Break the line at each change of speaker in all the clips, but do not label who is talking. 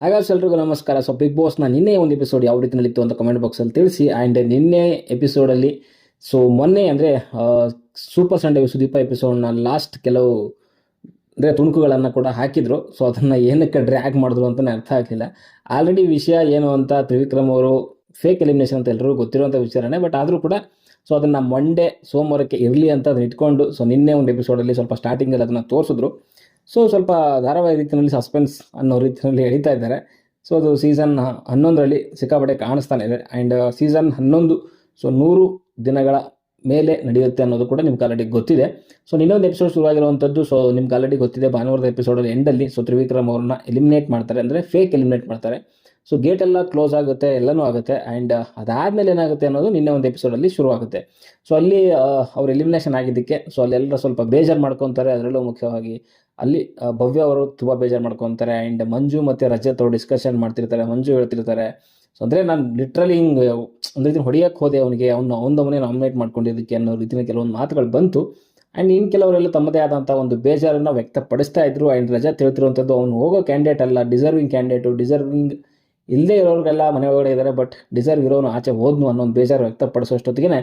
ಹಾಗಾದ್ರೆ ಎಲ್ರಿಗೂ ನಮಸ್ಕಾರ. ಸೊ ಬಿಗ್ ಬಾಸ್ನ ನಿನ್ನೆ ಒಂದು ಎಪಿಸೋಡ್ ಯಾವ ರೀತಿ ನಡೀತು ಅಂತ ಕಮೆಂಟ್ ಬಾಕ್ಸಲ್ಲಿ ತಿಳಿಸಿ. ಆ್ಯಂಡ್ ನಿನ್ನೆ ಎಪಿಸೋಡಲ್ಲಿ ಮೊನ್ನೆ ಅಂದರೆ ಸೂಪರ್ ಸಂಡೇ ಸುದೀಪ ಎಪಿಸೋಡ್ನ ಲಾಸ್ಟ್ ಕೆಲವು ಅಂದರೆ ತುಣುಕುಗಳನ್ನು ಕೂಡ ಹಾಕಿದ್ರು. ಸೊ ಅದನ್ನು ಏನಕ್ಕೆ ಡ್ರ್ಯಾಗ್ ಮಾಡಿದ್ರು ಅಂತಲೇ ಅರ್ಥ ಆಗಲಿಲ್ಲ. ಆಲ್ರೆಡಿ ವಿಷಯ ಏನು ಅಂತ ತ್ರಿವಿಕ್ರಮ್ ಅವರು ಫೇಕ್ ಎಲಿಮಿನೇಷನ್ ಅಂತ ಎಲ್ಲರಿಗೂ ಗೊತ್ತಿರುವಂಥ ವಿಚಾರನೇ. ಬಟ್ ಆದರೂ ಕೂಡ ಅದನ್ನು ಮಂಡೇ ಸೋಮವಾರಕ್ಕೆ ಇರಲಿ ಅಂತ ಅದನ್ನ ಇಟ್ಕೊಂಡು ನಿನ್ನೆ ಒಂದು ಎಪಿಸೋಡಲ್ಲಿ ಸ್ವಲ್ಪ ಸ್ಟಾರ್ಟಿಂಗಲ್ಲಿ ಅದನ್ನು ತೋರಿಸಿದ್ರು. ಸ್ವಲ್ಪ ಧಾರಾವಾಹಿ ರೀತಿಯಲ್ಲಿ ಸಸ್ಪೆನ್ಸ್ ಅನ್ನೋ ರೀತಿಯಲ್ಲಿ ಎಳಿತಾ ಇದ್ದಾರೆ. ಅದು ಸೀಸನ್ 11ರಲ್ಲಿ ಸಿಕ್ಕಾಪಟ್ಟೆ ಕಾಣಿಸ್ತಾನೆ ಇದೆ. ಆ್ಯಂಡ್ ಸೀಸನ್ 11 100 ದಿನಗಳ ಮೇಲೆ ನಡೆಯುತ್ತೆ ಅನ್ನೋದು ಕೂಡ ನಿಮ್ಗೆ ಆಲ್ರೆಡಿ ಗೊತ್ತಿದೆ. ಇನ್ನೊಂದು ಎಪಿಸೋಡ್ ಶುರುವಾಗಿರುವಂಥದ್ದು ನಿಮ್ಗೆ ಆಲ್ರೆಡಿ ಗೊತ್ತಿದೆ. ಭಾನುವಾರದ ಎಪಿಸೋಡಲ್ಲಿ ಎಂಡಲ್ಲಿ ತ್ರಿವಿಕ್ರಮ್ ಅವ್ರನ್ನ ಎಲಿಮಿನೇಟ್ ಮಾಡ್ತಾರೆ, ಅಂದರೆ ಫೇಕ್ ಎಲಿಮಿನೇಟ್ ಮಾಡ್ತಾರೆ. ಗೇಟ್ ಎಲ್ಲ ಕ್ಲೋಸ್ ಆಗುತ್ತೆ, ಎಲ್ಲನೂ ಆಗುತ್ತೆ. ಆ್ಯಂಡ್ ಅದಾದಮೇಲೆ ಏನಾಗುತ್ತೆ ಅನ್ನೋದು ನಿನ್ನೆ ಒಂದು ಎಪಿಸೋಡಲ್ಲಿ ಶುರು ಆಗುತ್ತೆ. ಅಲ್ಲಿ ಅವ್ರು ಎಲಿಮಿನೇಷನ್ ಆಗಿದ್ದಕ್ಕೆ ಅಲ್ಲೆಲ್ಲರೂ ಸ್ವಲ್ಪ ಬೇಜಾರು ಮಾಡ್ಕೊತಾರೆ. ಅದರಲ್ಲೂ ಮುಖ್ಯವಾಗಿ ಅಲ್ಲಿ ಭವ್ಯ ಅವರು ತುಂಬ ಬೇಜಾರು ಮಾಡ್ಕೊತಾರೆ. ಆ್ಯಂಡ್ ಮಂಜು ಮತ್ತು ರಜತ್ ಅವರು ಡಿಸ್ಕಷನ್ ಮಾಡ್ತಿರ್ತಾರೆ. ಮಂಜು ಹೇಳ್ತಿರ್ತಾರೆ, ಅಂದರೆ ನಾನು ಲಿಟ್ರಲಿ ಹಿಂಗೆ ಒಂದು ರೀತಿ ಹೊಡೆಯೋಕ್ಕೆ ಹೋದೆ ಅವನಿಗೆ, ಅವನೇ ನಾಮಿನೇಟ್ ಮಾಡ್ಕೊಂಡಿದ್ದಕ್ಕೆ ಅನ್ನೋ ರೀತಿಯ ಕೆಲವೊಂದು ಮಾತುಗಳು ಬಂತು. ಆ್ಯಂಡ್ ಇನ್ನು ಕೆಲವರೆಲ್ಲ ತಮ್ಮದೇ ಆದಂಥ ಒಂದು ಬೇಜಾರನ್ನು ವ್ಯಕ್ತಪಡಿಸ್ತಾ ಇದ್ರು. ಆ್ಯಂಡ್ ರಜತ್ ಹೇಳ್ತಿರುವಂಥದ್ದು ಅವನು ಹೋಗೋ ಕ್ಯಾಂಡಿಡೇಟ್ ಅಲ್ಲ, ಡಿಸರ್ವಿಂಗ್ ಕ್ಯಾಂಡಿಡೇಟು, ಡಿಸರ್ವಿಂಗ್ ಇಲ್ಲದೆ ಇರೋರಿಗೆಲ್ಲ ಮನೆ ಒಳಗಡೆ ಇದ್ದಾರೆ, ಬಟ್ ಡಿಸರ್ವ್ ಇರೋನು ಆಚೆ ಹೋದ್ನು ಅನ್ನೋ ಒಂದು ಬೇಜಾರು ವ್ಯಕ್ತಪಡಿಸೋಷ್ಟೊತ್ತಿಗೆ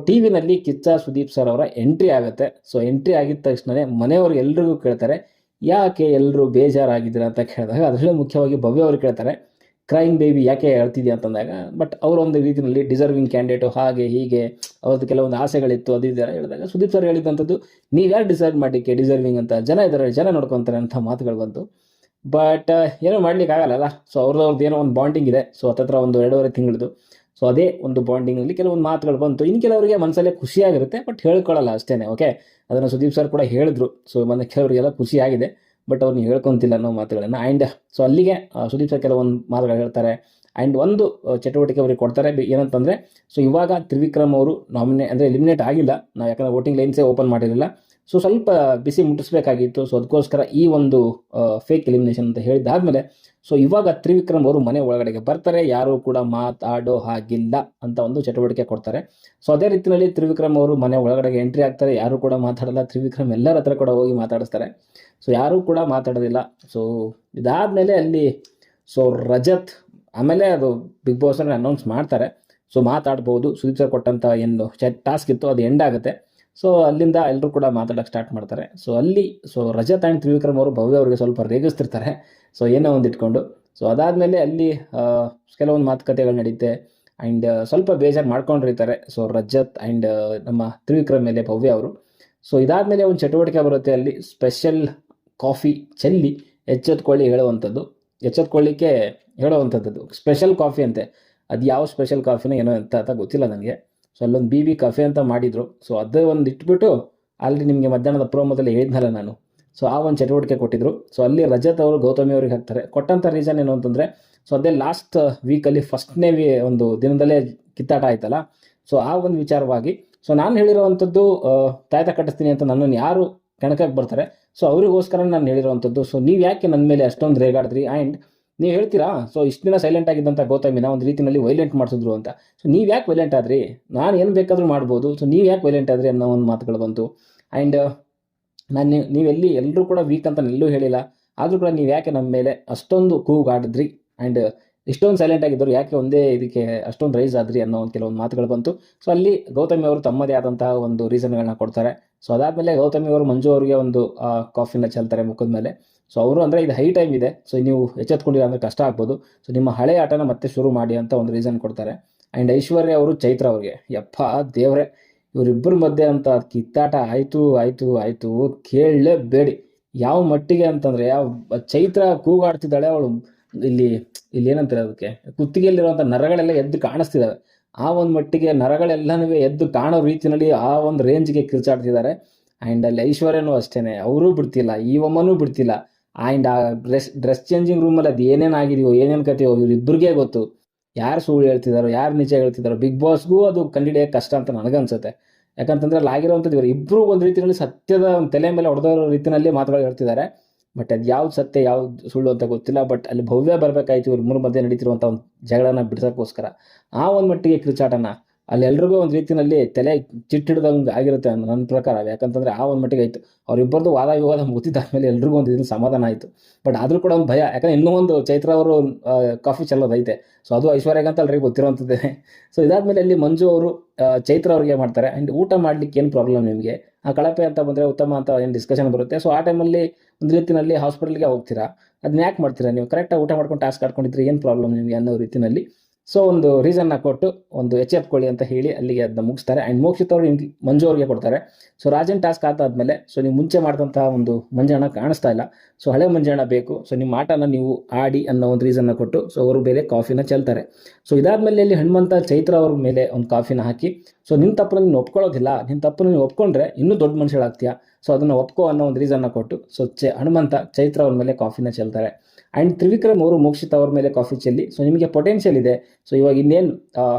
ಟಿ ವಿನಲ್ಲಿ ಕಿಚ್ಚ ಸುದೀಪ್ ಸರ್ ಅವರ ಎಂಟ್ರಿ ಆಗುತ್ತೆ. ಎಂಟ್ರಿ ಆಗಿದ ತಕ್ಷಣವೇ ಮನೆಯವ್ರಿಗೆ ಎಲ್ರಿಗೂ ಕೇಳ್ತಾರೆ, ಯಾಕೆ ಎಲ್ಲರೂ ಬೇಜಾರಾಗಿದ್ದೀರಾ ಅಂತ ಕೇಳಿದಾಗ ಅದರಲ್ಲೂ ಮುಖ್ಯವಾಗಿ ಭವ್ಯ ಅವರು ಕೇಳ್ತಾರೆ, ಕ್ರೈಮ್ ಬೇಬಿ ಯಾಕೆ ಹೇಳ್ತಿದ್ಯಾ ಅಂತಂದಾಗ. ಬಟ್ ಅವರೊಂದು ರೀತಿಯಲ್ಲಿ ಡಿಸರ್ವಿಂಗ್ ಕ್ಯಾಂಡಿಡೇಟು, ಹಾಗೆ ಹೀಗೆ ಅವ್ರದ್ದು ಕೆಲವೊಂದು ಆಸೆಗಳಿತ್ತು, ಅದು ಇದೆಲ್ಲ ಹೇಳಿದಾಗ ಸುದೀಪ್ ಸರ್ ಹೇಳಿದಂಥದ್ದು, ನೀವು ಯಾರು ಡಿಸೈಡ್ ಮಾಡಿಕ್ಕೆ ಡಿಸರ್ವಿಂಗ್ ಅಂತ, ಜನ ಇದ್ದಾರೆ, ಜನ ನೋಡ್ಕೊತಾರೆ ಅಂತ ಮಾತುಗಳು ಬಂತು. ಬಟ್ ಏನೂ ಮಾಡ್ಲಿಕ್ಕೆ ಆಗಲ್ಲ. ಅವ್ರದ್ದು ಏನೋ ಒಂದು ಬಾಂಡಿಂಗ್ ಇದೆ. ಹತ್ತತ್ರ ಒಂದು 2.5 ತಿಂಗಳದು. ಅದೇ ಒಂದು ಬಾಂಡಿಂಗಲ್ಲಿ ಕೆಲವೊಂದು ಮಾತುಗಳು ಬಂತು. ಇನ್ನು ಕೆಲವರಿಗೆ ಮನಸ್ಸಲ್ಲೇ ಖುಷಿಯಾಗಿರುತ್ತೆ, ಬಟ್ ಹೇಳ್ಕೊಳ್ಳಲ್ಲ ಅಷ್ಟೇ. ಓಕೆ, ಅದನ್ನು ಸುದೀಪ್ ಸರ್ ಕೂಡ ಹೇಳಿದ್ರು. ಮೊನ್ನೆ ಕೆಲವರಿಗೆಲ್ಲ ಖುಷಿಯಾಗಿದೆ, ಬಟ್ ಅವ್ರನ್ನ ಹೇಳ್ಕೊತಿಲ್ಲ ಅನ್ನೋ ಮಾತುಗಳನ್ನು. ಆ್ಯಂಡ್ ಅಲ್ಲಿಗೆ ಸುದೀಪ್ ಸರ್ ಕೆಲವೊಂದು ಮಾತುಗಳು ಹೇಳ್ತಾರೆ. ಆ್ಯಂಡ್ ಒಂದು ಚಟುವಟಿಕೆ ಅವ್ರಿಗೆ ಕೊಡ್ತಾರೆ, ಏನಂತಂದರೆ ಇವಾಗ ತ್ರಿವಿಕ್ರಮ್ ಅವರು ಅಂದರೆ ಎಲಿಮಿನೇಟ್ ಆಗಿಲ್ಲ, ನಾವು ಯಾಕಂದರೆ ವೋಟಿಂಗ್ ಲೈನ್ಸೇ ಓಪನ್ ಮಾಡಿರಲಿಲ್ಲ. ಸ್ವಲ್ಪ ಬಿಸಿ ಮುಟ್ಟಿಸ್ಬೇಕಾಗಿತ್ತು. ಅದಕ್ಕೋಸ್ಕರ ಈ ಒಂದು ಫೇಕ್ ಎಲಿಮಿನೇಷನ್ ಅಂತ ಹೇಳಿದಾದ್ಮೇಲೆ ಇವಾಗ ತ್ರಿವಿಕ್ರಮ್ ಅವರು ಮನೆ ಒಳಗಡೆಗೆ ಬರ್ತಾರೆ, ಯಾರೂ ಕೂಡ ಮಾತಾಡೋ ಹಾಗಿಲ್ಲ ಅಂತ ಒಂದು ಚಟುವಟಿಕೆ ಕೊಡ್ತಾರೆ. ಅದೇ ರೀತಿಯಲ್ಲಿ ತ್ರಿವಿಕ್ರಮ್ ಅವರು ಮನೆ ಒಳಗಡೆಗೆ ಎಂಟ್ರಿ ಆಗ್ತಾರೆ, ಯಾರೂ ಕೂಡ ಮಾತಾಡಲ್ಲ. ತ್ರಿವಿಕ್ರಮ್ ಎಲ್ಲರ ಹತ್ರ ಕೂಡ ಹೋಗಿ ಮಾತಾಡಿಸ್ತಾರೆ. ಯಾರೂ ಕೂಡ ಮಾತಾಡೋದಿಲ್ಲ. ಇದಾದಮೇಲೆ ಅಲ್ಲಿ ರಜತ್ ಆಮೇಲೆ ಅದು ಬಿಗ್ ಬಾಸನ್ನು ಅನೌನ್ಸ್ ಮಾಡ್ತಾರೆ. ಮಾತಾಡ್ಬೋದು, ಸುದೀಪ್ ಸರ್ ಕೊಟ್ಟಂಥ ಏನು ಟಾಸ್ಕ್ ಇತ್ತು ಅದು ಎಂಡ್ ಆಗುತ್ತೆ. ಅಲ್ಲಿಂದ ಎಲ್ಲರೂ ಕೂಡ ಮಾತಾಡೋಕ್ಕೆ ಸ್ಟಾರ್ಟ್ ಮಾಡ್ತಾರೆ. ಅಲ್ಲಿ ರಜತ್ ಆ್ಯಂಡ್ ತ್ರಿವಿಕ್ರಮ್ ಅವರು ಭವ್ಯ ಅವರಿಗೆ ಸ್ವಲ್ಪ ರೇಗಿಸ್ತಿರ್ತಾರೆ, ಏನೋ ಒಂದು ಇಟ್ಕೊಂಡು. ಅದಾದಮೇಲೆ ಅಲ್ಲಿ ಕೆಲವೊಂದು ಮಾತುಕತೆಗಳು ನಡೀತೆ. ಆ್ಯಂಡ್ ಸ್ವಲ್ಪ ಬೇಜಾರು ಮಾಡ್ಕೊಂಡಿರ್ತಾರೆ ರಜತ್ ಆ್ಯಂಡ್ ನಮ್ಮ ತ್ರಿವಿಕ್ರಮ್ ಮೇಲೆ ಭವ್ಯ ಅವರು. ಇದಾದಮೇಲೆ ಒಂದು ಚಟುವಟಿಕೆ ಬರುತ್ತೆ. ಅಲ್ಲಿ ಸ್ಪೆಷಲ್ ಕಾಫಿ ಚೆಲ್ಲಿ ಎಚ್ಚೆತ್ಕೊಳ್ಳಿ ಎಚ್ಚೆತ್ಕೊಳ್ಳಿಕ್ಕೆ ಹೇಳುವಂಥದ್ದು ಸ್ಪೆಷಲ್ ಕಾಫಿ ಅಂತೆ. ಅದು ಯಾವ ಸ್ಪೆಷಲ್ ಕಾಫಿನೋ ಏನೋ ಅಂತ ಗೊತ್ತಿಲ್ಲ ನನಗೆ. ಅಲ್ಲೊಂದು BB ಕಾಫೆ ಅಂತ ಮಾಡಿದರು. ಅದೇ ಒಂದು ಇಟ್ಬಿಟ್ಟು ಆಲ್ರೆಡಿ ನಿಮಗೆ ಮಧ್ಯಾಹ್ನದ ಪ್ರೋಮೋದಲ್ಲಿ ಹೇಳಿದ್ನಲ್ಲ ನಾನು. ಆ ಒಂದು ಚಟುವಟಿಕೆ ಕೊಟ್ಟಿದ್ರು. ಅಲ್ಲಿ ರಜತ್ ಅವರು ಗೌತಮಿ ಅವ್ರಿಗೆ ಹಾಕ್ತಾರೆ. ಕೊಟ್ಟಂಥ ರೀಸನ್ ಏನು ಅಂತಂದರೆ ಅದೇ ಲಾಸ್ಟ್ ವೀಕಲ್ಲಿ ಫಸ್ಟ್ನೇ ಒಂದು ದಿನದಲ್ಲೇ ಕಿತ್ತಾಟ ಆಯ್ತಲ್ಲ. ಆ ಒಂದು ವಿಚಾರವಾಗಿ ನಾನು ಹೇಳಿರೋವಂಥದ್ದು ತಾಯ್ತ ಕಟ್ಟಿಸ್ತೀನಿ ಅಂತ ನನ್ನನ್ನು ಯಾರು ಕೆಣಕಕ್ಕೆ ಬರ್ತಾರೆ, ಅವರಿಗೋಸ್ಕರ ನಾನು ಹೇಳಿರೋವಂಥದ್ದು. ನೀವು ಯಾಕೆ ನನ್ನ ಮೇಲೆ ಅಷ್ಟೊಂದು ರೇಗಾಡಿದ್ರಿ? ಆ್ಯಂಡ್ ನೀವು ಹೇಳ್ತೀರಾ ಇಷ್ಟು ದಿನ ಸೈಲೆಂಟ್ ಆಗಿದ್ದಂಥ ಗೌತಮಿನ ಒಂದು ರೀತಿಯಲ್ಲಿ ವೈಲೆಂಟ್ ಮಾಡಿಸಿದ್ರು ಅಂತ. ನೀವು ಯಾಕೆ ವೈಲೆಂಟ್ ಆದ್ರಿ? ನಾನು ಏನು ಬೇಕಾದರೂ ಮಾಡ್ಬೋದು, ನೀವು ಯಾಕೆ ವೈಲೆಂಟ್ ಆದ್ರಿ ಅನ್ನೋ ಒಂದು ಮಾತುಗಳು ಬಂತು. ಆ್ಯಂಡ್ ನೀವೆಲ್ಲಿ ಎಲ್ಲರೂ ಕೂಡ ವೀಕ್ ಅಂತ ಎಲ್ಲೂ ಹೇಳಿಲ್ಲ, ಆದರೂ ಕೂಡ ನೀವು ಯಾಕೆ ನಮ್ಮ ಮೇಲೆ ಅಷ್ಟೊಂದು ಕೂಗಾಡಿದ್ರಿ? ಆ್ಯಂಡ್ ಇಷ್ಟೊಂದು ಸೈಲೆಂಟ್ ಆಗಿದ್ದರು ಯಾಕೆ ಒಂದೇ ಇದಕ್ಕೆ ಅಷ್ಟೊಂದು ರೈಸ್ ಆದ್ರಿ ಅನ್ನೋ ಒಂದು ಕೆಲವೊಂದು ಮಾತುಗಳು ಬಂತು. ಅಲ್ಲಿ ಗೌತಮಿ ಅವರು ತಮ್ಮದೇ ಆದಂತಹ ಒಂದು ರೀಸನ್ಗಳನ್ನ ಕೊಡ್ತಾರೆ. ಅದಾದಮೇಲೆ ಗೌತಮಿ ಅವರು ಮಂಜು ಅವರಿಗೆ ಒಂದು ಕಾಫಿನ ಚೆಲ್ತಾರೆ ಮುಖದ ಮೇಲೆ. ಅವರು ಅಂದರೆ ಇದು ಹೈ ಟೈಮ್ ಇದೆ, ನೀವು ಎಚ್ಚೆತ್ಕೊಂಡಿಲ್ಲ ಅಂದರೆ ಕಷ್ಟ ಆಗ್ಬೋದು. ನಿಮ್ಮ ಹಳೆ ಆಟನ ಮತ್ತೆ ಶುರು ಮಾಡಿ ಅಂತ ಒಂದು ರೀಸನ್ ಕೊಡ್ತಾರೆ. ಆ್ಯಂಡ್ ಐಶ್ವರ್ಯ ಅವರು ಚೈತ್ರ ಅವ್ರಿಗೆ, ಯಪ್ಪ ದೇವ್ರೆ, ಇವರಿಬ್ಬರ ಮಧ್ಯೆ ಅಂತ ಕಿತ್ತಾಟ ಆಯಿತು ಕೇಳಲೇಬೇಡಿ. ಯಾವ ಮಟ್ಟಿಗೆ ಅಂತಂದರೆ ಚೈತ್ರ ಕೂಗಾಡ್ತಿದ್ದಾಳೆ, ಅವಳು ಇಲ್ಲಿ ಏನಂತಾರೆ ಅದಕ್ಕೆ, ಕುತ್ತಿಗೆಯಲ್ಲಿರುವಂಥ ನರಗಳೆಲ್ಲ ಎದ್ದು ಕಾಣಿಸ್ತಿದ್ದಾವೆ. ಆ ಒಂದು ಮಟ್ಟಿಗೆ ನರಗಳೆಲ್ಲನೂ ಎದ್ದು ಕಾಣೋ ರೀತಿಯಲ್ಲಿ ಆ ಒಂದು ರೇಂಜ್ಗೆ ಕಿರ್ಚಾಡ್ತಿದ್ದಾರೆ. ಆ್ಯಂಡ್ ಅಲ್ಲಿ ಐಶ್ವರ್ಯನೂ ಅಷ್ಟೇ, ಅವರೂ ಬಿಡ್ತಿಲ್ಲ, ಈ ಒಮ್ಮನೂ ಬಿಡ್ತಿಲ್ಲ. ಆ್ಯಂಡ್ ಆ ಡ್ರೆಸ್ ಚೇಂಜಿಂಗ್ ರೂಮಲ್ಲಿ ಅದು ಏನೇನಾಗಿದೆಯೋ ಏನೇನು ಕತೆಯೋ ಇವರಿಬ್ಬರಿಗೇ ಗೊತ್ತು. ಯಾರು ಸುಳ್ಳು ಹೇಳ್ತಿದ್ದಾರೋ ಯಾರು ನಿಜ ಹೇಳ್ತಿದ್ದಾರೋ ಬಿಗ್ ಬಾಸ್ಗೂ ಅದು ಕಂಡುಹಿಡಿಯೋಕ್ಕೆ ಕಷ್ಟ ಅಂತ ನನಗನ್ಸುತ್ತೆ. ಯಾಕಂತಂದರೆ ಅಲ್ಲಿ ಆಗಿರೋವಂಥದ್ದು ಇವರು ಇಬ್ಬರು ಒಂದು ರೀತಿಯಲ್ಲಿ ಸತ್ಯದ ಒಂದು ತಲೆ ಮೇಲೆ ಹೊಡೆದೋ ರೀತಿಯಲ್ಲಿ ಮಾತುಗಳು ಹೇಳ್ತಿದ್ದಾರೆ. ಬಟ್ ಅದು ಯಾವ್ದು ಸತ್ಯ ಯಾವ್ದು ಸುಳ್ಳು ಅಂತ ಗೊತ್ತಿಲ್ಲ. ಬಟ್ ಅಲ್ಲಿ ಭವ್ಯ ಬರಬೇಕಾಯ್ತು ಇವ್ರ ಮೂರು ಮಧ್ಯೆ ನಡೀತಿರುವಂಥ ಒಂದು ಜಗಳನ ಬಿಡಿಸೋಕ್ಕೋಸ್ಕರ. ಆ ಒಂದು ಮಟ್ಟಿಗೆ ಕಿರ್ಚಾಟನ ಅಲ್ಲಿ ಎಲ್ರಿಗೂ ಒಂದು ರೀತಿಯಲ್ಲಿ ತಲೆ ಚಿಟ್ಟಿಡ್ದಂಗೆ ಆಗಿರುತ್ತೆ ನನ್ನ ಪ್ರಕಾರ. ಯಾಕಂತಂದರೆ ಆ ಒಂದು ಮಟ್ಟಿಗೆ ಆಯಿತು. ಅವರಿಬ್ಬರದು ವಾದ ವಿವಾದ ಮುಗಿದಾದ್ಮೇಲೆ ಎಲ್ರಿಗೂ ಒಂದು ಇದನ್ನು ಸಮಾಧಾನ ಆಯಿತು. ಬಟ್ ಆದರೂ ಕೂಡ ಒಂದು ಭಯ, ಯಾಕಂದರೆ ಇನ್ನೂ ಒಂದು ಚೈತ್ರ ಅವರು ಕಾಫಿ ಚೆಲ್ಲೋದೈತೆ. ಸೊ ಅದು ಐಶ್ವರ್ಯಗಂತ ಎಲ್ರಿಗೂ ಗೊತ್ತಿರೋವಂಥದ್ದೇ. ಸೊ ಇದಾದಮೇಲೆ ಅಲ್ಲಿ ಮಂಜು ಅವರು ಚೈತ್ರ ಅವ್ರಿಗೆ ಮಾಡ್ತಾರೆ. ಆ್ಯಂಡ್ ಊಟ ಮಾಡಲಿಕ್ಕೆ ಏನು ಪ್ರಾಬ್ಲಮ್ ನಿಮಗೆ, ಆ ಕಳಪೆ ಅಂತ ಬಂದರೆ ಉತ್ತಮ ಅಂತ ಏನು ಡಿಸ್ಕಷನ್ ಬರುತ್ತೆ. ಸೊ ಆ ಟೈಮಲ್ಲಿ ಒಂದು ರೀತಿಯಲ್ಲಿ ಹಾಸ್ಪಿಟಲ್ಗೆ ಹೋಗ್ತೀರಾ, ಅದನ್ನ ಯಾಕೆ ಮಾಡ್ತೀರಾ ನೀವು? ಕರೆಕ್ಟಾಗಿ ಊಟ ಮಾಡ್ಕೊಂಡು ಟಾಸ್ಕ್ ಆಡ್ಕೊಂಡಿದ್ರೆ ಏನು ಪ್ರಾಬ್ಲಮ್ ನಿಮಗೆ ಅನ್ನೋ ರೀತಿಯಲ್ಲಿ ಸೊ ಒಂದು ರೀಸನ್ನ ಕೊಟ್ಟು ಒಂದು ಎಚ್ಚೆತ್ಕೊಳ್ಳಿ ಅಂತ ಹೇಳಿ ಅಲ್ಲಿಗೆ ಅದನ್ನ ಮುಗಿಸ್ತಾರೆ. ಆ್ಯಂಡ್ ಮೋಕ್ಷಿತ್ ಅವರು ಮಂಜು ಅವ್ರಿಗೆ ಕೊಡ್ತಾರೆ. ಸೊ ರಾಜನ್ ಟಾಸ್ಕ್ ಆದಾದ್ಮೇಲೆ ಸೊ ನೀವು ಮುಂಚೆ ಮಾಡಿದಂತಹ ಒಂದು ಮಂಜಣ್ಣ ಕಾಣಿಸ್ತಾ ಇಲ್ಲ, ಸೊ ಹಳೆ ಮಂಜಣ್ಣ ಬೇಕು, ಸೊ ನಿಮ್ಮ ಆಟನ ನೀವು ಆಡಿ ಅನ್ನೋ ಒಂದು ರೀಸನ್ನ ಕೊಟ್ಟು ಸೊ ಅವರು ಬೇರೆ ಕಾಫಿನ ಚೆಲ್ತಾರೆ. ಸೊ ಇದಾದ್ಮೇಲೆ ಇಲ್ಲಿ ಹನುಮಂತ ಚೈತ್ರ ಅವ್ರ ಮೇಲೆ ಒಂದು ಕಾಫಿನ ಹಾಕಿ, ಸೊ ನಿನ್ನ ತಪ್ಪನ್ನು ನೀನು ಒಪ್ಕೊಳ್ಳೋದಿಲ್ಲ, ನಿನ್ನ ತಪ್ಪನ್ನು ನೀವು ಒಪ್ಕೊಂಡ್ರೆ ಇನ್ನೂ ದೊಡ್ಡ ಮನುಷ್ಯಳಾಗ್ತೀಯಾ, ಸೊ ಅದನ್ನು ಒಪ್ಕೋ ಅನ್ನೋ ಒಂದು ರೀಸನ್ನ ಕೊಟ್ಟು ಸೊ ಹನುಮಂತ ಚೈತ್ರ ಅವ್ರ ಮೇಲೆ ಕಾಫಿನ ಚೆಲ್ತಾರೆ. ಆ್ಯಂಡ್ ತ್ರಿವಿಕ್ರಮ್ ಅವರು ಮೋಕ್ಷಿತ್ ಅವ್ರ ಮೇಲೆ ಕಾಫಿ ಚೆಲ್ಲಿ, ಸೊ ನಿಮಗೆ ಪೊಟೆನ್ಷಿಯಲ್ ಇದೆ, ಸೊ ಇವಾಗ ಇನ್ನೇನು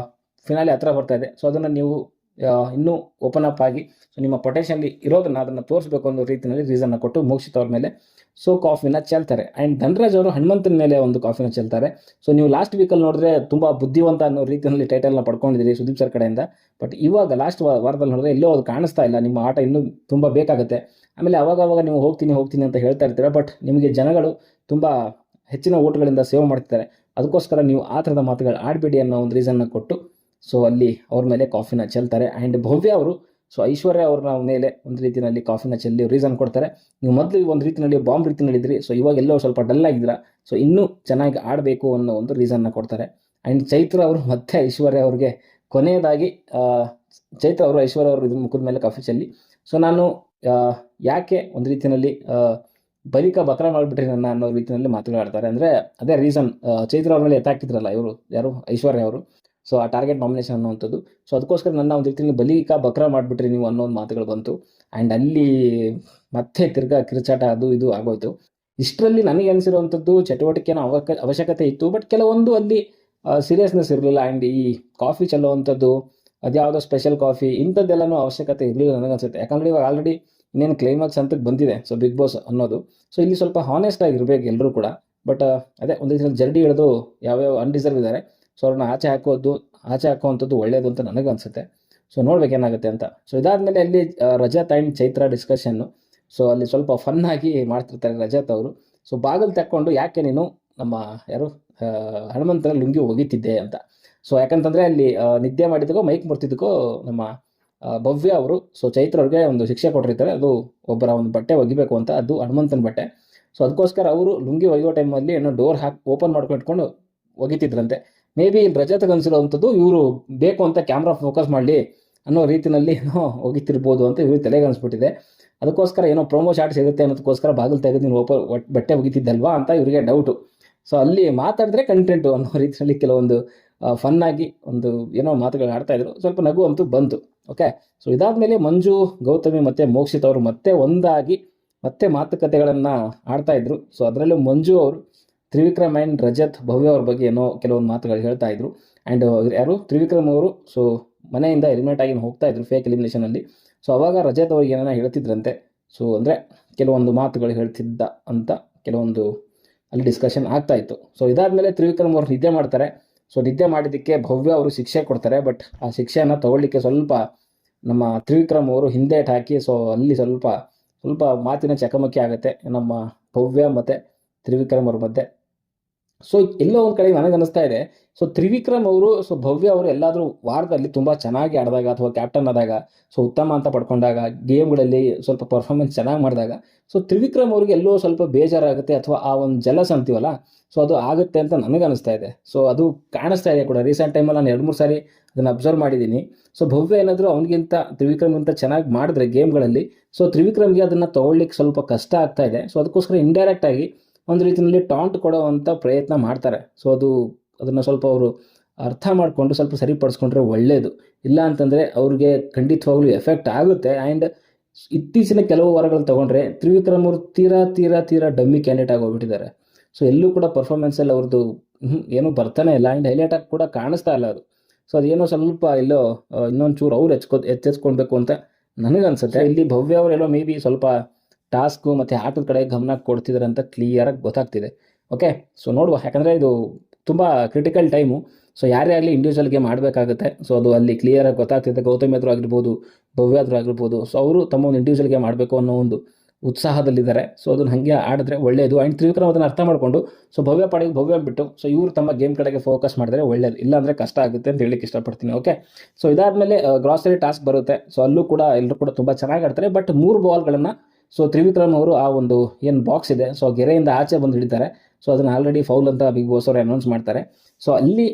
ಫಿನಾಲೆ ಹತ್ರ ಬರ್ತಾ ಇದೆ, ಸೊ ಅದನ್ನು ನೀವು ಇನ್ನೂ ಓಪನ್ ಅಪ್ ಆಗಿ ಸೊ ನಿಮ್ಮ ಪೊಟೆನ್ಷಿಯಲ್ ಇರೋದನ್ನು ಅದನ್ನು ತೋರಿಸ್ಬೇಕು ಅನ್ನೋ ರೀತಿಯಲ್ಲಿ ರೀಸನ್ನ ಕೊಟ್ಟು ಮೋಕ್ಷಿತ್ ಅವ್ರ ಮೇಲೆ ಸೊ ಕಾಫಿನ ಚೆಲ್ತಾರೆ. ಆ್ಯಂಡ್ ಧನರಾಜ್ ಅವರು ಹನುಮಂತನ ಮೇಲೆ ಒಂದು ಕಾಫಿನ ಚೆಲ್ತಾರೆ. ಸೊ ನೀವು ಲಾಸ್ಟ್ ವೀಕಲ್ಲಿ ನೋಡಿದ್ರೆ ತುಂಬ ಬುದ್ಧಿವಂತ ಅನ್ನೋ ರೀತಿಯಲ್ಲಿ ಟೈಟಲ್ನ ಪಡ್ಕೊಂಡಿದ್ದೀರಿ ಸುದೀಪ್ ಸರ್ ಕಡೆಯಿಂದ. ಬಟ್ ಇವಾಗ ಲಾಸ್ಟ್ ವಾರದಲ್ಲಿ ನೋಡಿದ್ರೆ ಎಲ್ಲೋ ಅದು ಕಾಣಿಸ್ತಾ ಇಲ್ಲ, ನಿಮ್ಮ ಆಟ ಇನ್ನೂ ತುಂಬ ಬೇಕಾಗುತ್ತೆ. ಆಮೇಲೆ ಅವಾಗ ನೀವು ಹೋಗ್ತೀನಿ ಅಂತ ಹೇಳ್ತಾ ಇರ್ತೀರ, ಬಟ್ ನಿಮಗೆ ಜನಗಳು ತುಂಬ ಹೆಚ್ಚಿನ ಓಟ್ಗಳಿಂದ ಸೇವ್ ಮಾಡ್ತಿದ್ದಾರೆ. ಅದಕ್ಕೋಸ್ಕರ ನೀವು ಆ ಥರದ ಮಾತುಗಳು ಆಡಬೇಡಿ ಅನ್ನೋ ಒಂದು ರೀಸನ್ನ ಕೊಟ್ಟು ಸೊ ಅಲ್ಲಿ ಅವ್ರ ಮೇಲೆ ಕಾಫಿನ ಚೆಲ್ತಾರೆ. ಆ್ಯಂಡ್ ಭವ್ಯ ಅವರು ಸೊ ಐಶ್ವರ್ಯ ಅವ್ರನ್ನ ಮೇಲೆ ಒಂದು ರೀತಿಯಲ್ಲಿ ಕಾಫಿನ ಚೆಲ್ಲಿ ರೀಸನ್ ಕೊಡ್ತಾರೆ. ನೀವು ಮೊದಲು ಒಂದು ರೀತಿಯಲ್ಲಿ ಬಾಂಬ್ ರೀತಿಯಲ್ಲಿದ್ದಿರಿ, ಸೊ ಇವಾಗ ಎಲ್ಲೋ ಸ್ವಲ್ಪ ಡಲ್ ಆಗಿದ್ದೀರಾ, ಸೊ ಇನ್ನೂ ಚೆನ್ನಾಗಿ ಆಡಬೇಕು ಅನ್ನೋ ಒಂದು ರೀಸನ್ನ ಕೊಡ್ತಾರೆ. ಆ್ಯಂಡ್ ಚೈತ್ರ ಅವರು ಮತ್ತೆ ಐಶ್ವರ್ಯ ಅವ್ರಿಗೆ ಕೊನೆಯದಾಗಿ ಚೈತ್ರ ಅವರು ಐಶ್ವರ್ಯ ಅವರು ಇದ್ರ ಮುಖದ ಮೇಲೆ ಕಾಫಿ ಚೆಲ್ಲಿ, ಸೊ ನಾನು ಯಾಕೆ ಒಂದು ರೀತಿಯಲ್ಲಿ ಬಲಿಕ ಬಕ್ರ ಮಾಡಿಬಿಟ್ರಿ ನನ್ನ ಅನ್ನೋ ರೀತಿಯಲ್ಲಿ ಮಾತುಗಳಾಡ್ತಾರೆ. ಅಂದರೆ ಅದೇ ರೀಸನ್, ಚೈತ್ರ ಅವ್ರ ಮೇಲೆ ಎತ್ತಾಕ್ತಿದ್ರಲ್ಲ ಇವರು ಯಾರು ಐಶ್ವರ್ಯ ಅವರು, ಸೊ ಆ ಟಾರ್ಗೆಟ್ ನಾಮಿನೇಷನ್ ಅನ್ನೋವಂಥದ್ದು. ಸೊ ಅದಕ್ಕೋಸ್ಕರ ನನ್ನ ಒಂದು ರೀತಿಯಲ್ಲಿ ಬಲಿಕ ಬಕ್ರ ಮಾಡಿಬಿಟ್ರಿ ನೀವು ಅನ್ನೋ ಒಂದು ಮಾತುಗಳು ಬಂತು. ಆ್ಯಂಡ್ ಅಲ್ಲಿ ಮತ್ತೆ ತಿರ್ಗಾ ಕಿರುಚಾಟ ಅದು ಇದು ಆಗೋಯ್ತು. ಇಷ್ಟರಲ್ಲಿ ನನಗೆ ಅನಿಸಿರುವಂಥದ್ದು ಚಟುವಟಿಕೆನ ಅವಶ್ಯಕತೆ ಇತ್ತು, ಬಟ್ ಕೆಲವೊಂದು ಅಲ್ಲಿ ಸೀರಿಯಸ್ನೆಸ್ ಇರಲಿಲ್ಲ. ಆ್ಯಂಡ್ ಈ ಕಾಫಿ ಚೆಲ್ಲುವಂಥದ್ದು, ಅದ್ಯಾವುದೋ ಸ್ಪೆಷಲ್ ಕಾಫಿ ಇಂಥದ್ದೆಲ್ಲನೂ ಅವಶ್ಯಕತೆ ಇರಲಿಲ್ಲ ನನಗನ್ಸುತ್ತೆ. ಯಾಕಂದರೆ ಇವಾಗ ಆಲ್ರೆಡಿ ಇನ್ನೇನು ಕ್ಲೈಮ್ಯಾಕ್ಸ್ ಅಂತಕ್ಕೆ ಬಂದಿದೆ ಸೊ ಬಿಗ್ ಬಾಸ್ ಅನ್ನೋದು. ಸೊ ಇಲ್ಲಿ ಸ್ವಲ್ಪ ಹಾನೆಸ್ಟ್ ಆಗಿರ್ಬೇಕು ಎಲ್ಲರೂ ಕೂಡ. ಬಟ್ ಅದೇ ಒಂದು ರೀತಿಯಲ್ಲಿ ಜರ್ಡಿ ಹಿಡಿದು ಯಾವ್ಯಾವ ಅನ್ಡಿಸರ್ವ್ ಇದ್ದಾರೆ, ಸೊ ಅವ್ರನ್ನ ಆಚೆ ಹಾಕುವಂಥದ್ದು ಒಳ್ಳೆಯದು ಅಂತ ನನಗೆ ಅನಿಸುತ್ತೆ. ಸೊ ನೋಡ್ಬೇಕೇನಾಗುತ್ತೆ ಅಂತ. ಸೊ ಇದಾದಮೇಲೆ ಅಲ್ಲಿ Rajat and Chaitra discussion, so ಅಲ್ಲಿ ಸ್ವಲ್ಪ ಫನ್ನಾಗಿ ಮಾಡ್ತಿರ್ತಾರೆ ರಜತ್ ಅವರು. ಸೊ ಬಾಗಿಲು ತಕ್ಕೊಂಡು ಯಾಕೆ ನೀನು ನಮ್ಮ ಯಾರು ಹನುಮಂತನ ಲುಂಗಿ ಒಗಿತಿದ್ದೆ ಅಂತ. ಸೊ ಯಾಕಂತಂದರೆ ಅಲ್ಲಿ ನಿದ್ದೆ ಮಾಡಿದ್ದಕ್ಕೋ ಮೈಕ್ ಮುರ್ತಿದ್ದಕ್ಕೋ ನಮ್ಮ ಭವ್ಯ ಅವರು ಸೊ ಚೈತ್ರ ಅವ್ರಿಗೆ ಒಂದು ಶಿಕ್ಷೆ ಕೊಟ್ಟಿರ್ತಾರೆ. ಅದು ಒಬ್ಬರ ಒಂದು ಬಟ್ಟೆ ಒಗಿಬೇಕು ಅಂತ, ಅದು ಹನುಮಂತನ ಬಟ್ಟೆ. ಸೊ ಅದಕ್ಕೋಸ್ಕರ ಅವರು ಲುಂಗಿ ಒಗೆಯೋ ಟೈಮಲ್ಲಿ ಏನೋ ಡೋರ್ ಓಪನ್ ಮಾಡ್ಕೊಂಡು ಇಟ್ಕೊಂಡು ಒಗಿತಿದ್ರಂತೆ. ಮೇ ಬಿ ಇಲ್ಲಿ ರಜತ್ ಅನಿಸಿರೋವಂಥದ್ದು ಇವರು ಬೇಕು ಅಂತ ಕ್ಯಾಮ್ರಾ ಫೋಕಸ್ ಮಾಡಲಿ ಅನ್ನೋ ರೀತಿಯಲ್ಲಿ ಏನೋ ಒಗಿತಿರ್ಬೋದು ಅಂತ ಇವ್ರಿಗೆ ತಲೆಗೆ ಅನಿಸ್ಬಿಟ್ಟಿದೆ. ಅದಕ್ಕೋಸ್ಕರ ಏನೋ ಪ್ರೊಮೋ ಶಾಟ್ ಸಿಗುತ್ತೆ ಅನ್ನೋದಕ್ಕೋಸ್ಕರ ಬಾಗಿಲು ತೆಗೆದು ನೀನು ಬಟ್ಟೆ ಒಗಿತಿದ್ದಲ್ವಾ ಅಂತ ಇವರಿಗೆ ಡೌಟು. ಸೊ ಅಲ್ಲಿ ಮಾತಾಡಿದ್ರೆ ಕಂಟೆಂಟು ಅನ್ನೋ ರೀತಿಯಲ್ಲಿ ಕೆಲವೊಂದು ಫನ್ನಾಗಿ ಒಂದು ಏನೋ ಮಾತುಗಳು ಆಡ್ತಾಯಿದ್ರು. ಸ್ವಲ್ಪ ನಗು ಅಂತೂ ಬಂತು. ಓಕೆ, ಸೊ ಇದಾದಮೇಲೆ ಮಂಜು, ಗೌತಮಿ ಮತ್ತು ಮೋಕ್ಷಿತ್ ಅವರು ಮತ್ತೆ ಒಂದಾಗಿ ಮತ್ತೆ ಮಾತುಕತೆಗಳನ್ನು ಆಡ್ತಾಯಿದ್ರು. ಸೊ ಅದರಲ್ಲೂ ಮಂಜು ಅವರು ತ್ರಿವಿಕ್ರಮ್ ಆ್ಯಂಡ್ ರಜತ್ ಭವ್ಯ ಅವ್ರ ಬಗ್ಗೆ ಏನೋ ಕೆಲವೊಂದು ಮಾತುಗಳು ಹೇಳ್ತಾಯಿದ್ರು. ಆ್ಯಂಡ್ ಯಾರು ತ್ರಿವಿಕ್ರಮ್ ಅವರು ಸೊ ಮನೆಯಿಂದ ಎಲಿಮಿನೇಟ್ ಆಗಿ ಹೋಗ್ತಾಯಿದ್ರು ಫೇಕ್ ಎಲಿಮಿನೇಷನಲ್ಲಿ. ಸೊ ಅವಾಗ ರಜತ್ ಅವ್ರಿಗೆ ಏನೇನೋ ಹೇಳ್ತಿದ್ರಂತೆ. ಸೊ ಅಂದರೆ ಕೆಲವೊಂದು ಮಾತುಗಳು ಹೇಳ್ತಿದ್ದ ಅಂತ ಕೆಲವೊಂದು ಅಲ್ಲಿ ಡಿಸ್ಕಷನ್ ಆಗ್ತಾಯಿತ್ತು. ಸೊ ಇದಾದಮೇಲೆ ತ್ರಿವಿಕ್ರಮ್ ಅವರು ನಿದ್ದೆ ಮಾಡ್ತಾರೆ. ಸೊ ನಿದ್ದೆ ಮಾಡಿದ್ದಕ್ಕೆ ಭವ್ಯ ಅವರು ಶಿಕ್ಷೆ ಕೊಡ್ತಾರೆ. ಬಟ್ ಆ ಶಿಕ್ಷೆಯನ್ನು ತಗೊಳ್ಳಿಕ್ಕೆ ಸ್ವಲ್ಪ ನಮ್ಮ ತ್ರಿವಿಕ್ರಮ್ ಅವರು ಹಿಂದೇಟ್ ಹಾಕಿ ಸೊ ಅಲ್ಲಿ ಸ್ವಲ್ಪ ಮಾತಿನ ಚಕಮಕಿ ಆಗುತ್ತೆ ನಮ್ಮ ಭವ್ಯ ಮತ್ತು ತ್ರಿವಿಕ್ರಮ್ ಅವ್ರ ಮಧ್ಯೆ. ಸೊ ಎಲ್ಲೋ ಒಂದು ಕಡೆ ನನಗನ್ನಿಸ್ತಾ ಇದೆ, ಸೊ ತ್ರಿವಿಕ್ರಮ್ ಅವರು ಸೊ ಭವ್ಯ ಅವರು ಎಲ್ಲಾದರೂ ವಾರದಲ್ಲಿ ತುಂಬ ಚೆನ್ನಾಗಿ ಆಡಿದಾಗ ಅಥವಾ ಕ್ಯಾಪ್ಟನ್ ಆದಾಗ ಸೊ ಉತ್ತಮ ಅಂತ ಪಡ್ಕೊಂಡಾಗ ಗೇಮ್ಗಳಲ್ಲಿ ಸ್ವಲ್ಪ ಪರ್ಫಾರ್ಮೆನ್ಸ್ ಚೆನ್ನಾಗಿ ಮಾಡಿದಾಗ ಸೊ ತ್ರಿವಿಕ್ರಮ್ ಅವ್ರಿಗೆ ಎಲ್ಲೋ ಸ್ವಲ್ಪ ಬೇಜಾರಾಗುತ್ತೆ ಅಥವಾ ಆ ಒಂದು ಜಲಸ್ ಅಂತೀವಲ್ಲ ಸೊ ಅದು ಆಗುತ್ತೆ ಅಂತ ನನಗನ್ನಿಸ್ತಾ ಇದೆ. ಸೊ ಅದು ಕಾಣಿಸ್ತಾ ಇದೆ ಕೂಡ. ರೀಸೆಂಟ್ ಟೈಮಲ್ಲಿ ನಾನು 2-3 ಸಾರಿ ಅದನ್ನು ಅಬ್ಸರ್ವ್ ಮಾಡಿದ್ದೀನಿ. ಸೊ ಭವ್ಯ ಏನಾದರೂ ಅವನಿಗಿಂತ ತ್ರಿವಿಕ್ರಮ್ಗಿಂತ ಚೆನ್ನಾಗಿ ಮಾಡಿದ್ರೆ ಗೇಮ್ಗಳಲ್ಲಿ ಸೊ ತ್ರಿವಿಕ್ರಮ್ಗೆ ಅದನ್ನು ತೊಗೊಳ್ಲಿಕ್ಕೆ ಸ್ವಲ್ಪ ಕಷ್ಟ ಆಗ್ತಾ ಇದೆ. ಸೊ ಅದಕ್ಕೋಸ್ಕರ ಇಂಡೈರೆಕ್ಟಾಗಿ ಒಂದು ರೀತಿಯಲ್ಲಿ ಟಾಂಟ್ ಕೊಡೋವಂಥ ಪ್ರಯತ್ನ ಮಾಡ್ತಾರೆ. ಸೊ ಅದನ್ನು ಸ್ವಲ್ಪ ಅವರು ಅರ್ಥ ಮಾಡಿಕೊಂಡು ಸ್ವಲ್ಪ ಸರಿಪಡಿಸ್ಕೊಂಡ್ರೆ ಒಳ್ಳೆಯದು. ಇಲ್ಲ ಅಂತಂದರೆ ಅವ್ರಿಗೆ ಖಂಡಿತವಾಗ್ಲೂ ಎಫೆಕ್ಟ್ ಆಗುತ್ತೆ. ಆ್ಯಂಡ್ ಇತ್ತೀಚಿನ ಕೆಲವು ವಾರಗಳು ತೊಗೊಂಡ್ರೆ ತ್ರಿವಿಕ್ರಮ್ ಅವರು ತೀರಾ ಡಮ್ಮಿ ಕ್ಯಾಂಡಿಡೇಟ್ ಆಗೋಗ್ಬಿಟ್ಟಿದ್ದಾರೆ. ಸೊ ಎಲ್ಲೂ ಕೂಡ ಪರ್ಫಾರ್ಮೆನ್ಸಲ್ಲಿ ಅವ್ರದ್ದು ಏನೂ ಬರ್ತಾನೆ ಇಲ್ಲ. ಆ್ಯಂಡ್ ಹೈಲೈಟಾಗಿ ಕೂಡ ಕಾಣಿಸ್ತಾ ಇಲ್ಲ ಅದು. ಸೊ ಅದೇನೋ ಸ್ವಲ್ಪ ಎಲ್ಲೋ ಇನ್ನೊಂದು ಚೂರು ಅವ್ರು ಎಚ್ಚೆತ್ಕೊಳ್ಬೇಕು ಅಂತ ನನಗನ್ಸುತ್ತೆ. ಇಲ್ಲಿ ಭವ್ಯ ಅವರೆಲ್ಲೋ ಮೇ ಬಿ ಸ್ವಲ್ಪ ಟಾಸ್ಕು ಮತ್ತು ಆಟದ ಕಡೆ ಗಮನ ಕೊಡ್ತಿದ್ದಾರೆ ಅಂತ ಕ್ಲಿಯರಾಗಿ ಗೊತ್ತಾಗ್ತಿದೆ. ಓಕೆ, ಸೊ ನೋಡುವ. ಯಾಕಂದರೆ ಇದು ತುಂಬ ಕ್ರಿಟಿಕಲ್ ಟೈಮು. ಸೊ ಯಾರೇ ಆಗಲಿ ಇಂಡಿವಿಜುವಲ್ ಗೇಮ್ ಆಡಬೇಕಾಗುತ್ತೆ. ಸೊ ಅದು ಅಲ್ಲಿ ಕ್ಲಿಯರಾಗಿ ಗೊತ್ತಾಗ್ತಿದೆ. ಗೌತಮಿ ಹತ್ರ ಆಗಿರ್ಬೋದು, ಭವ್ಯ ಹತ್ರ ಆಗಿರ್ಬೋದು. ಸೊ ಅವರು ತಮ್ಮ ಒಂದು ಇಂಡಿವಿಜುವಲ್ ಗೇಮ್ ಆಡಬೇಕು ಅನ್ನೋ ಒಂದು ಉತ್ಸಾಹದಲ್ಲಿದ್ದಾರೆ. ಸೊ ಅದನ್ನು ಹಾಗೆ ಆಡಿದ್ರೆ ಒಳ್ಳೆಯದು. ಆ್ಯಂಡ್ ತ್ರಿವಿಕ್ರಮ್ ಅದನ್ನು ಅರ್ಥ ಮಾಡಿಕೊಂಡು ಸೊ ಭವ್ಯ ಪಾಡಿಗೆ ಭವ್ಯ ಬಿಟ್ಟು ಸೊ ಇವರು ತಮ್ಮ ಗೇಮ್ ಕಡೆಗೆ ಫೋಕಸ್ ಮಾಡಿದ್ರೆ ಒಳ್ಳೆಯದು. ಇಲ್ಲಾಂದರೆ ಕಷ್ಟ ಆಗುತ್ತೆ ಅಂತ ಹೇಳಲಿಕ್ಕೆ ಇಷ್ಟಪಡ್ತೀನಿ. ಓಕೆ, ಸೊ ಇದಾದಮೇಲೆ ಗ್ರಾಸರಿ ಟಾಸ್ಕ್ ಬರುತ್ತೆ. ಸೊ ಅಲ್ಲೂ ಕೂಡ ಎಲ್ಲರೂ ಕೂಡ ತುಂಬ ಚೆನ್ನಾಗಿ ಆಡ್ತಾರೆ. ಬಟ್ 3 ಬಾಲ್ಗಳನ್ನು ಸೊ ತ್ರಿವಿಕ್ರಮ್ ಅವರು ಆ ಒಂದು ಏನು ಬಾಕ್ಸ್ ಇದೆ ಸೊ ಗೆರೆಯಿಂದ ಆಚೆ ಬಂದು ಹಿಡಿತಾರೆ. ಸೊ ಅದನ್ನು ಆಲ್ರೆಡಿ ಫೌಲ್ ಅಂತ ಬಿಗ್ ಬಾಸ್ ಅವರು ಅನೌನ್ಸ್ ಮಾಡ್ತಾರೆ. ಸೊ ಅಲ್ಲಿ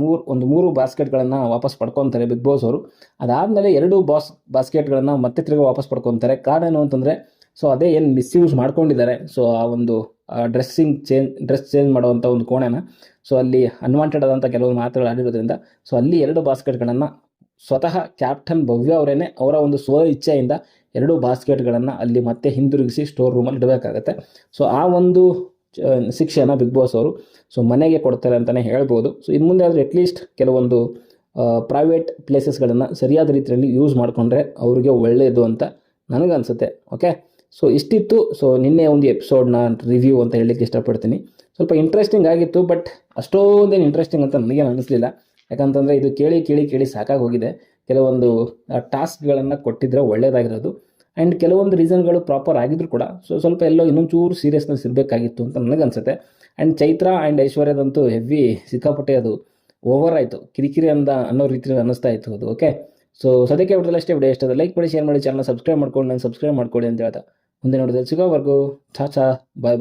3 ಬಾಸ್ಕೆಟ್ಗಳನ್ನು ವಾಪಸ್ ಪಡ್ಕೊತಾರೆ ಬಿಗ್ ಬಾಸ್ ಅವರು. ಅದಾದಮೇಲೆ 2 ಬಾಸ್ಕೆಟ್ಗಳನ್ನು ಮತ್ತೆ ತಿರುಗಿ ವಾಪಸ್ ಪಡ್ಕೊತಾರೆ. ಕಾರಣ ಏನು ಅಂತಂದರೆ ಸೊ ಅದೇ ಏನು ಮಿಸ್ಯೂಸ್ ಮಾಡ್ಕೊಂಡಿದ್ದಾರೆ. ಸೊ ಆ ಒಂದು ಡ್ರೆಸ್ ಚೇಂಜ್ ಮಾಡುವಂಥ ಒಂದು ಕೋಣೆನ ಸೊ ಅಲ್ಲಿ ಅನ್ವಾಂಟೆಡ್ ಆದಂಥ ಕೆಲವೊಂದು ಮಾತುಗಳು ಆಡಿರೋದ್ರಿಂದ ಸೊ ಅಲ್ಲಿ 2 ಬಾಸ್ಕೆಟ್ಗಳನ್ನು ಸ್ವತಃ ಕ್ಯಾಪ್ಟನ್ ಭವ್ಯ ಅವರೇನೆ ಅವರ ಒಂದು ಸ್ವ ಇಚ್ಛೆಯಿಂದ 2 ಬಾಸ್ಕೆಟ್ಗಳನ್ನು ಅಲ್ಲಿ ಮತ್ತೆ ಹಿಂದಿರುಗಿಸಿ ಸ್ಟೋರ್ ರೂಮಲ್ಲಿ ಇಡಬೇಕಾಗತ್ತೆ. ಸೊ ಆ ಒಂದು ಶಿಕ್ಷೆನ ಬಿಗ್ ಬಾಸ್ ಅವರು ಸೊ ಮನೆಗೆ ಕೊಡ್ತಾರೆ ಅಂತಲೇ ಹೇಳ್ಬೋದು. ಸೊ ಇನ್ನು ಮುಂದೆ ಆದರೆ ಅಟ್ಲೀಸ್ಟ್ ಕೆಲವೊಂದು ಪ್ರೈವೇಟ್ ಪ್ಲೇಸಸ್ಗಳನ್ನು ಸರಿಯಾದ ರೀತಿಯಲ್ಲಿ ಯೂಸ್ ಮಾಡಿಕೊಂಡ್ರೆ ಅವರಿಗೆ ಒಳ್ಳೆಯದು ಅಂತ ನನಗನ್ಸುತ್ತೆ. ಓಕೆ, ಸೊ ಇಷ್ಟಿತ್ತು. ಸೊ ನಿನ್ನೆ ಒಂದು ಎಪಿಸೋಡ್ನ ರಿವ್ಯೂ ಅಂತ ಹೇಳಲಿಕ್ಕೆ ಇಷ್ಟಪಡ್ತೀನಿ. ಸ್ವಲ್ಪ ಇಂಟ್ರೆಸ್ಟಿಂಗ್ ಆಗಿತ್ತು, ಬಟ್ ಅಷ್ಟೊಂದೇನು ಇಂಟ್ರೆಸ್ಟಿಂಗ್ ಅಂತ ನನಗೇನು ಅನ್ನಿಸ್ಲಿಲ್ಲ. ಯಾಕಂತಂದರೆ ಇದು ಕೇಳಿ ಸಾಕಾಗಿ ಹೋಗಿದೆ. ಕೆಲವೊಂದು ಟಾಸ್ಕ್ಗಳನ್ನು ಕೊಟ್ಟಿದ್ರೆ ಒಳ್ಳೆಯದಾಗಿರೋದು. ಆ್ಯಂಡ್ ಕೆಲವೊಂದು ರೀಸನ್ಗಳು ಪ್ರಾಪರ್ ಆಗಿದ್ರು ಕೂಡ ಸೊ ಸ್ವಲ್ಪ ಎಲ್ಲೋ ಇನ್ನೊಂಚೂರು ಸೀರಿಯಸ್ನೆಸ್ ಇರಬೇಕಾಗಿತ್ತು ಅಂತ ನನಗನ್ಸುತ್ತೆ. ಆ್ಯಂಡ್ ಚೈತ್ರ ಆ್ಯಂಡ್ ಐಶ್ವರ್ಯದಂತೂ ಹೆವಿ ಸಿಕ್ಕಾಪಟ್ಟೆ ಅದು ಓವರ್ ಆಯಿತು, ಕಿರಿಕಿರಿ ಅನ್ನೋ ರೀತಿಯಲ್ಲಿ ಅನ್ನಿಸ್ತಾ ಇತ್ತು ಅದು. ಓಕೆ, ಸೊ ಸದ್ಯಕ್ಕೆ ವಿಡಿಯೋದಲ್ಲಿ ಅಷ್ಟೇ. ವಿಡಿಯೋ ಇಷ್ಟ ಲೈಕ್ ಮಾಡಿ, ಶೇರ್ ಮಾಡಿ, ಚಾನಲ್ ಸಬ್ಸ್ಕ್ರೈಬ್ ಮಾಡ್ಕೊಂಡು ಅಂತ ಹೇಳ್ತಾ ಮುಂದೆ ನೋಡಿದ್ರೆ ಸಿಗೋವರೆಗೂ ಚಾಚಾ ಬಾಯ್ ಬಾಯ್.